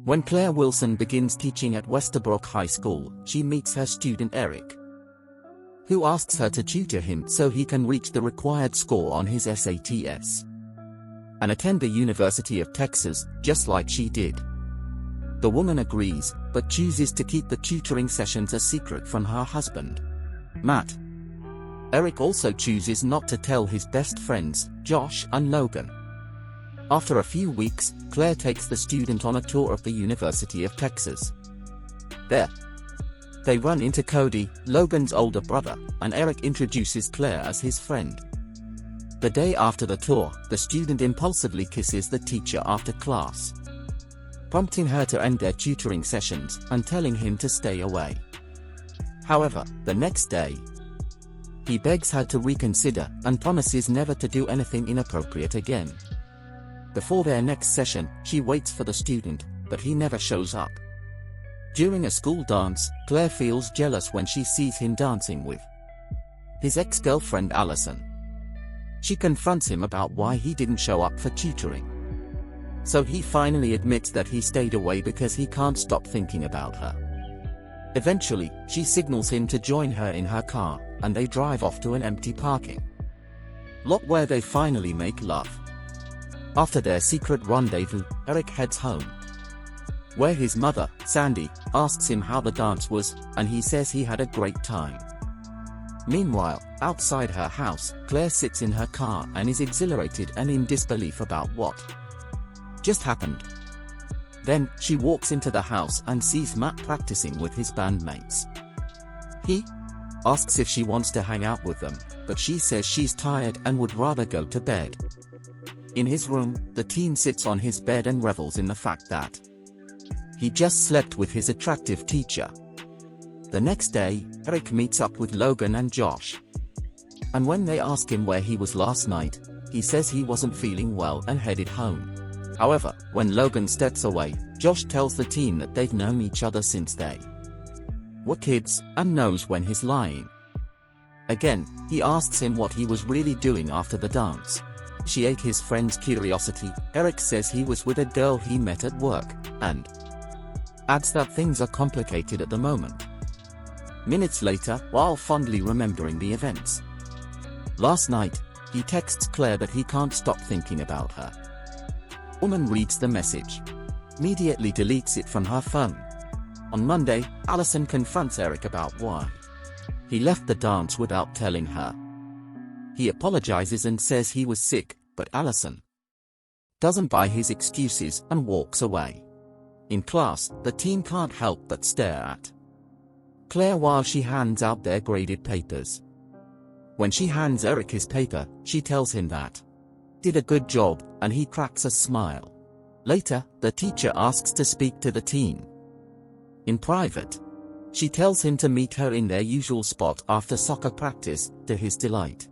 When Claire Wilson begins teaching at Westerbrook High School, she meets her student Eric, who asks her to tutor him so he can reach the required score on his SATs and attend the University of Texas, just like she did. The woman agrees, but chooses to keep the tutoring sessions a secret from her husband, Matt. Eric also chooses not to tell his best friends, Josh and Logan. After a few weeks, Claire takes the student on a tour of the University of Texas. There, they run into Cody, Logan's older brother, and Eric introduces Claire as his friend. The day after the tour, the student impulsively kisses the teacher after class, prompting her to end their tutoring sessions and telling him to stay away. However, the next day, he begs her to reconsider and promises never to do anything inappropriate again. Before their next session, she waits for the student, but he never shows up. During a school dance, Claire feels jealous when she sees him dancing with his ex-girlfriend Allison. She confronts him about why he didn't show up for tutoring. So he finally admits that he stayed away because he can't stop thinking about her. Eventually, she signals him to join her in her car, and they drive off to an empty parking lot where they finally make love. After their secret rendezvous, Eric heads home, where his mother, Sandy, asks him how the dance was, and he says he had a great time. Meanwhile, outside her house, Claire sits in her car and is exhilarated and in disbelief about what just happened. Then, she walks into the house and sees Matt practicing with his bandmates. He asks if she wants to hang out with them, but she says she's tired and would rather go to bed. In his room, the teen sits on his bed and revels in the fact that he just slept with his attractive teacher. The next day, Eric meets up with Logan and Josh. And when they ask him where he was last night, he says he wasn't feeling well and headed home. However, when Logan steps away, Josh tells the teen that they've known each other since they were kids, and knows when he's lying. Again, he asks him what he was really doing after the dance. She ate his friend's curiosity. Eric says he was with a girl he met at work, and adds that things are complicated at the moment. Minutes later, while fondly remembering the events last night, he texts Claire that he can't stop thinking about her. Woman reads the message, immediately deletes it from her phone. On Monday, Allison confronts Eric about why he left the dance without telling her. He apologizes and says he was sick, but Allison doesn't buy his excuses and walks away. In class, the teen can't help but stare at Claire while she hands out their graded papers. When she hands Eric his paper, she tells him that did a good job, and he cracks a smile. Later, the teacher asks to speak to the teen in private. She tells him to meet her in their usual spot after soccer practice, to his delight.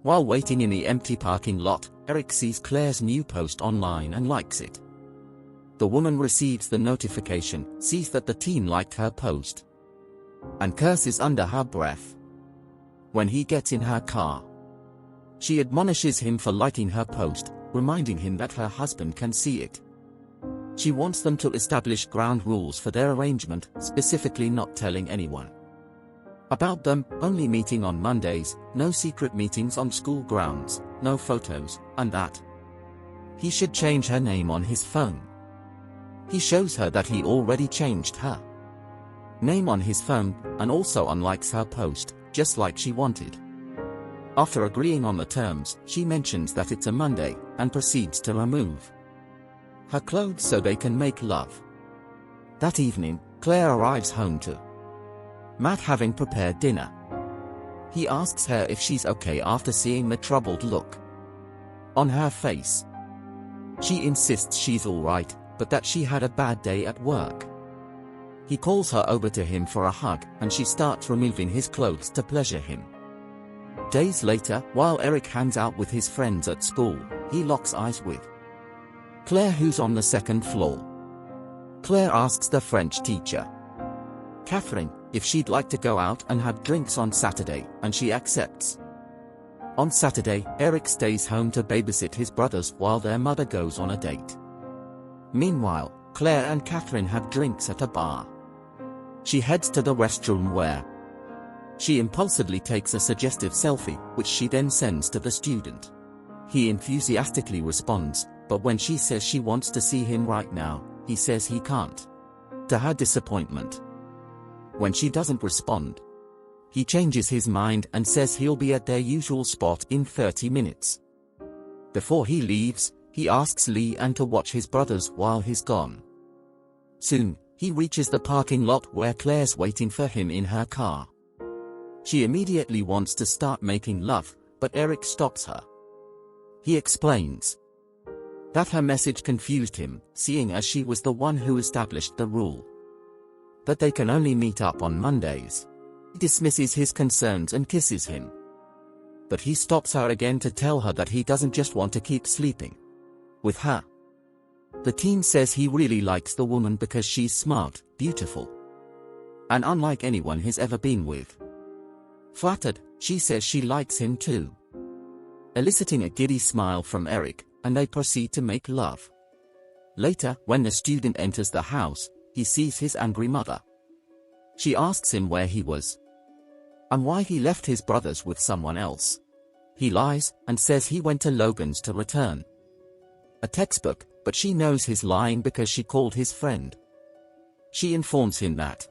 While waiting in the empty parking lot, Eric sees Claire's new post online and likes it. The woman receives the notification, sees that the teen liked her post, and curses under her breath. When he gets in her car, she admonishes him for liking her post, reminding him that her husband can see it. She wants them to establish ground rules for their arrangement, specifically not telling anyone about them, only meeting on Mondays, no secret meetings on school grounds, no photos, and that he should change her name on his phone. He shows her that he already changed her name on his phone, and also unlikes her post, just like she wanted. After agreeing on the terms, she mentions that it's a Monday, and proceeds to remove her clothes so they can make love. That evening, Claire arrives home to Matt having prepared dinner. He asks her if she's okay after seeing the troubled look on her face. She insists she's alright, but that she had a bad day at work. He calls her over to him for a hug, and she starts removing his clothes to pleasure him. Days later, while Eric hangs out with his friends at school, he locks eyes with Claire, who's on the second floor. Claire asks the French teacher, Catherine, if she'd like to go out and have drinks on Saturday, and she accepts. On Saturday, Eric stays home to babysit his brothers while their mother goes on a date. Meanwhile, Claire and Catherine have drinks at a bar. She heads to the restroom where she impulsively takes a suggestive selfie, which she then sends to the student. He enthusiastically responds, but when she says she wants to see him right now, he says he can't. To her disappointment, when she doesn't respond, he changes his mind and says he'll be at their usual spot in 30 minutes. Before he leaves, he asks Leanne to watch his brothers while he's gone. Soon, he reaches the parking lot where Claire's waiting for him in her car. She immediately wants to start making love, but Eric stops her. He explains that her message confused him, seeing as she was the one who established the rule that they can only meet up on Mondays. He dismisses his concerns and kisses him. But he stops her again to tell her that he doesn't just want to keep sleeping with her. The teen says he really likes the woman because she's smart, beautiful, and unlike anyone he's ever been with. Flattered, she says she likes him too, eliciting a giddy smile from Eric, and they proceed to make love. Later, when the student enters the house, he sees his angry mother. She asks him where he was and why he left his brothers with someone else. He lies and says he went to Logan's to return a textbook, but she knows he's lying because she called his friend. She informs him that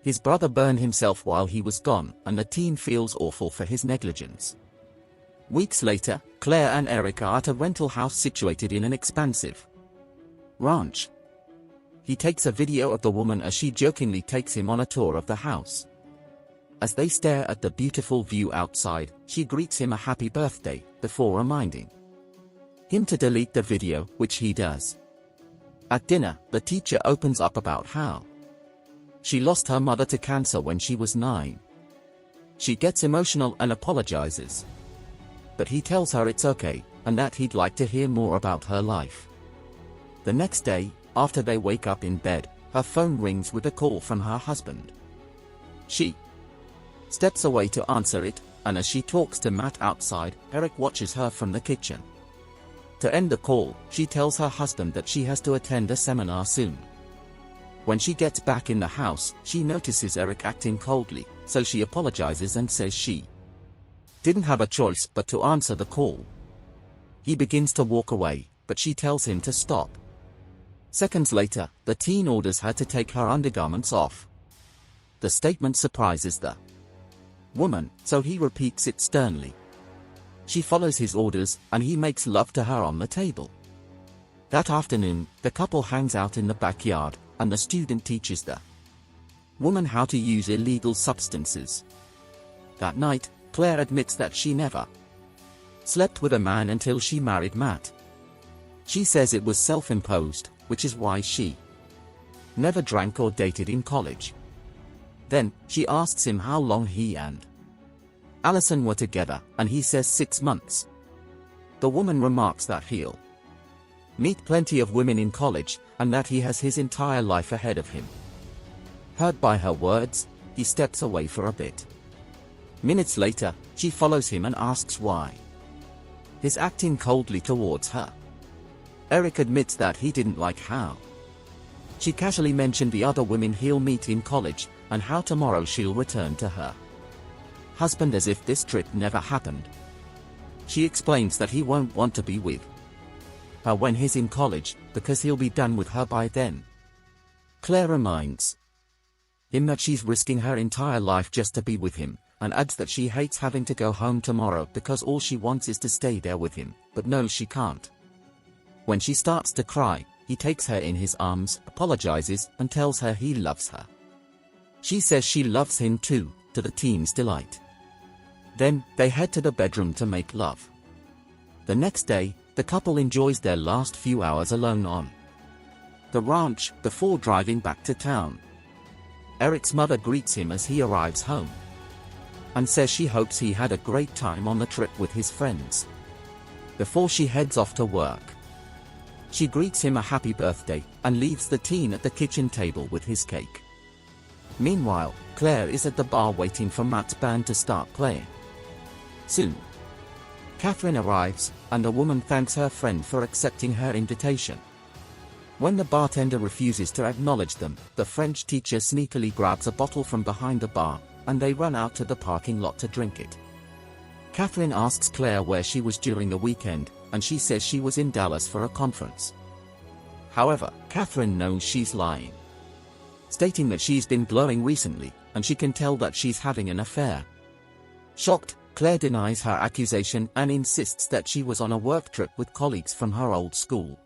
his brother burned himself while he was gone, and the teen feels awful for his negligence. Weeks later, Claire and Eric are at a rental house situated in an expansive ranch. He takes a video of the woman as she jokingly takes him on a tour of the house. As they stare at the beautiful view outside, she greets him a happy birthday, before reminding him to delete the video, which he does. At dinner, the teacher opens up about how she lost her mother to cancer when she was 9. She gets emotional and apologizes, but he tells her it's okay, and that he'd like to hear more about her life. The next day, after they wake up in bed, her phone rings with a call from her husband. She steps away to answer it, and as she talks to Matt outside, Eric watches her from the kitchen. To end the call, she tells her husband that she has to attend a seminar soon. When she gets back in the house, she notices Eric acting coldly, so she apologizes and says she didn't have a choice but to answer the call. He begins to walk away, but she tells him to stop. Seconds later, the teen orders her to take her undergarments off. The statement surprises the woman, so he repeats it sternly. She follows his orders, and he makes love to her on the table. That afternoon, the couple hangs out in the backyard, and the student teaches the woman how to use illegal substances. That night, Claire admits that she never slept with a man until she married Matt. She says it was self-imposed, which is why she never drank or dated in college. Then, she asks him how long he and Allison were together, and he says 6 months. The woman remarks that he'll meet plenty of women in college, and that he has his entire life ahead of him. Hurt by her words, he steps away for a bit. Minutes later, she follows him and asks why he's acting coldly towards her. Eric admits that he didn't like how she casually mentioned the other women he'll meet in college, and how tomorrow she'll return to her husband as if this trip never happened. She explains that he won't want to be with her when he's in college, because he'll be done with her by then. Claire reminds him that she's risking her entire life just to be with him, and adds that she hates having to go home tomorrow because all she wants is to stay there with him, but knows she can't. When she starts to cry, he takes her in his arms, apologizes, and tells her he loves her. She says she loves him too, to the teen's delight. Then, they head to the bedroom to make love. The next day, the couple enjoys their last few hours alone on the ranch, before driving back to town. Eric's mother greets him as he arrives home, and says she hopes he had a great time on the trip with his friends. Before she heads off to work, she greets him a happy birthday, and leaves the teen at the kitchen table with his cake. Meanwhile, Claire is at the bar waiting for Matt's band to start playing. Soon, Catherine arrives, and the woman thanks her friend for accepting her invitation. When the bartender refuses to acknowledge them, the French teacher sneakily grabs a bottle from behind the bar, and they run out to the parking lot to drink it. Catherine asks Claire where she was during the weekend, and she says she was in Dallas for a conference. However, Catherine knows she's lying, stating that she's been glowing recently, and she can tell that she's having an affair. Shocked, Claire denies her accusation and insists that she was on a work trip with colleagues from her old school.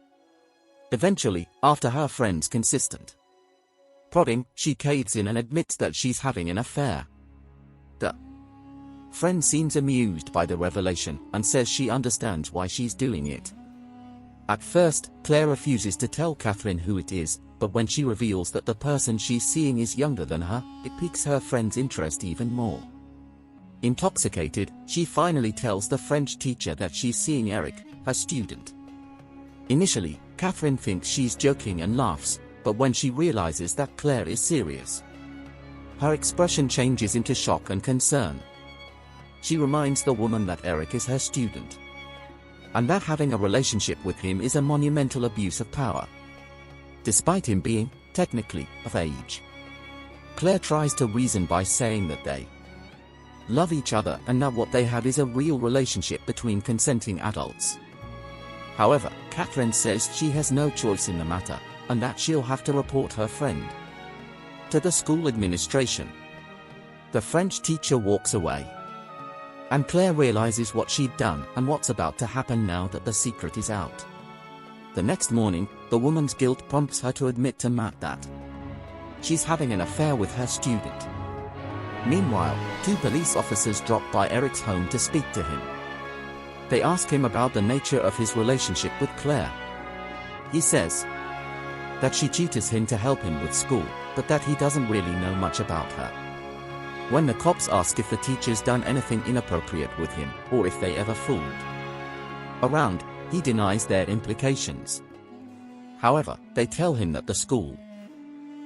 Eventually, after her friend's consistent prodding, she caves in and admits that she's having an affair. The friend seems amused by the revelation and says she understands why she's doing it. At first, Claire refuses to tell Catherine who it is, but when she reveals that the person she's seeing is younger than her, it piques her friend's interest even more. Intoxicated, she finally tells the French teacher that she's seeing Eric, her student. Initially, Catherine thinks she's joking and laughs, but when she realizes that Claire is serious, her expression changes into shock and concern. She reminds the woman that Eric is her student, and that having a relationship with him is a monumental abuse of power, despite him being, technically, of age. Claire tries to reason by saying that they love each other and that what they have is a real relationship between consenting adults. However, Catherine says she has no choice in the matter, and that she'll have to report her friend to the school administration. The French teacher walks away, and Claire realizes what she'd done and what's about to happen now that the secret is out. The next morning, the woman's guilt prompts her to admit to Matt that she's having an affair with her student. Meanwhile, 2 police officers drop by Eric's home to speak to him. They ask him about the nature of his relationship with Claire. He says that she tutors him to help him with school, but that he doesn't really know much about her. When the cops ask if the teacher's done anything inappropriate with him, or if they ever fooled around, he denies their implications. However, they tell him that the school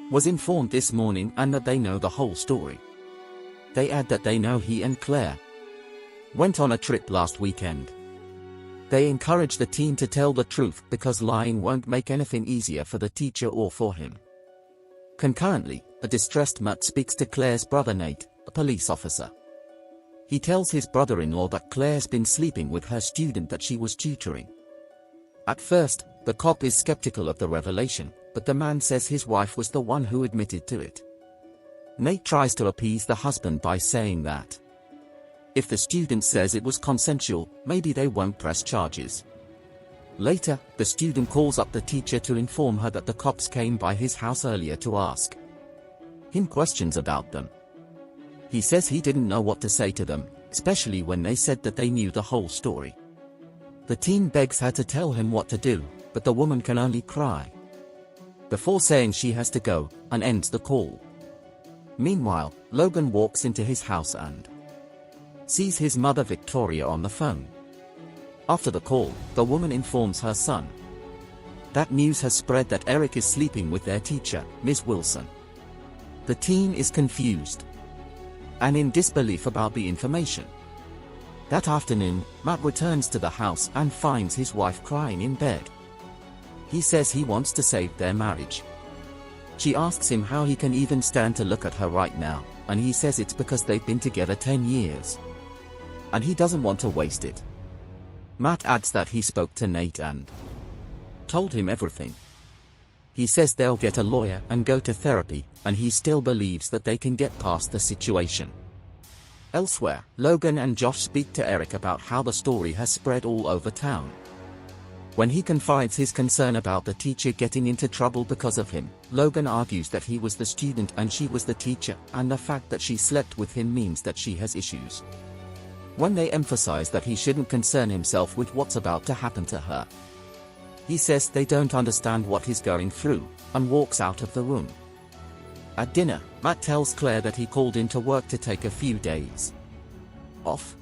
was informed this morning and that they know the whole story. They add that they know he and Claire went on a trip last weekend. They encourage the teen to tell the truth because lying won't make anything easier for the teacher or for him. Concurrently, a distressed Matt speaks to Claire's brother Nate, a police officer. He tells his brother-in-law that Claire's been sleeping with her student that she was tutoring. At first, the cop is skeptical of the revelation, but the man says his wife was the one who admitted to it. Nate tries to appease the husband by saying that if the student says it was consensual, maybe they won't press charges. Later, the student calls up the teacher to inform her that the cops came by his house earlier to ask him questions about them. He says he didn't know what to say to them, especially when they said that they knew the whole story. The teen begs her to tell him what to do, but the woman can only cry before saying she has to go, and ends the call. Meanwhile, Logan walks into his house and sees his mother Victoria on the phone. After the call, the woman informs her son that news has spread that Eric is sleeping with their teacher, Ms. Wilson. The teen is confused and in disbelief about the information. That afternoon, Matt returns to the house and finds his wife crying in bed. He says he wants to save their marriage. She asks him how he can even stand to look at her right now, and he says it's because they've been together 10 years. And he doesn't want to waste it. Matt adds that he spoke to Nate and told him everything. He says they'll get a lawyer and go to therapy, and he still believes that they can get past the situation. Elsewhere, Logan and Josh speak to Eric about how the story has spread all over town. When he confides his concern about the teacher getting into trouble because of him, Logan argues that he was the student and she was the teacher, and the fact that she slept with him means that she has issues. When they emphasize that he shouldn't concern himself with what's about to happen to her, he says they don't understand what he's going through, and walks out of the room. At dinner, Matt tells Claire that he called into work to take a few days off.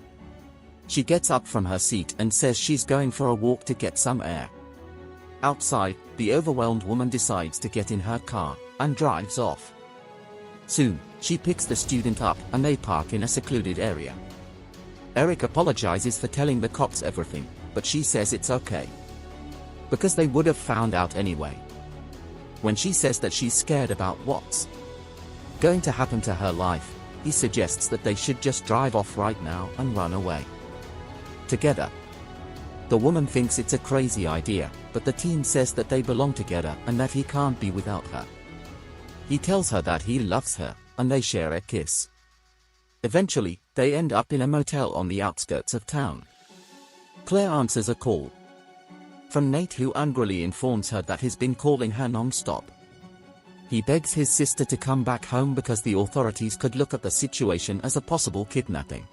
She gets up from her seat and says she's going for a walk to get some air. Outside, the overwhelmed woman decides to get in her car and drives off. Soon, she picks the student up and they park in a secluded area. Eric apologizes for telling the cops everything, but she says it's okay, because they would have found out anyway. When she says that she's scared about what's going to happen to her life, he suggests that they should just drive off right now and run away together. The woman thinks it's a crazy idea, but the teen says that they belong together and that he can't be without her. He tells her that he loves her, and they share a kiss. Eventually, they end up in a motel on the outskirts of town. Claire answers a call from Nate, who angrily informs her that he's been calling her non-stop. He begs his sister to come back home because the authorities could look at the situation as a possible kidnapping.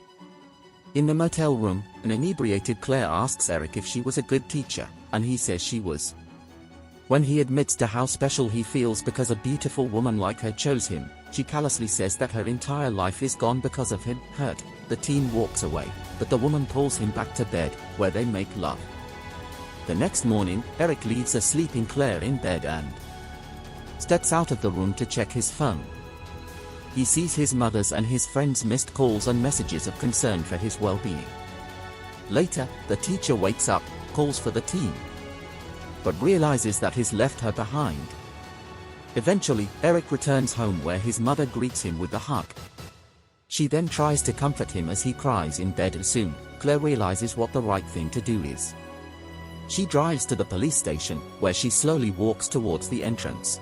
In the motel room, an inebriated Claire asks Eric if she was a good teacher, and he says she was. When he admits to how special he feels because a beautiful woman like her chose him, she callously says that her entire life is gone because of him. Hurt, the teen walks away, but the woman pulls him back to bed, where they make love. The next morning, Eric leaves a sleeping Claire in bed and steps out of the room to check his phone. He sees his mother's and his friends' missed calls and messages of concern for his well-being. Later, the teacher wakes up, calls for the teen, but realizes that he's left her behind. Eventually, Eric returns home where his mother greets him with a hug. She then tries to comfort him as he cries in bed, and soon, Claire realizes what the right thing to do is. She drives to the police station, where she slowly walks towards the entrance.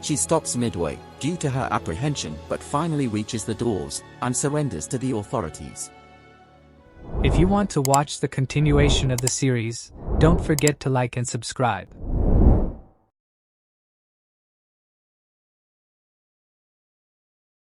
She stops midway, due to her apprehension, but finally reaches the doors, and surrenders to the authorities. If you want to watch the continuation of the series, don't forget to like and subscribe.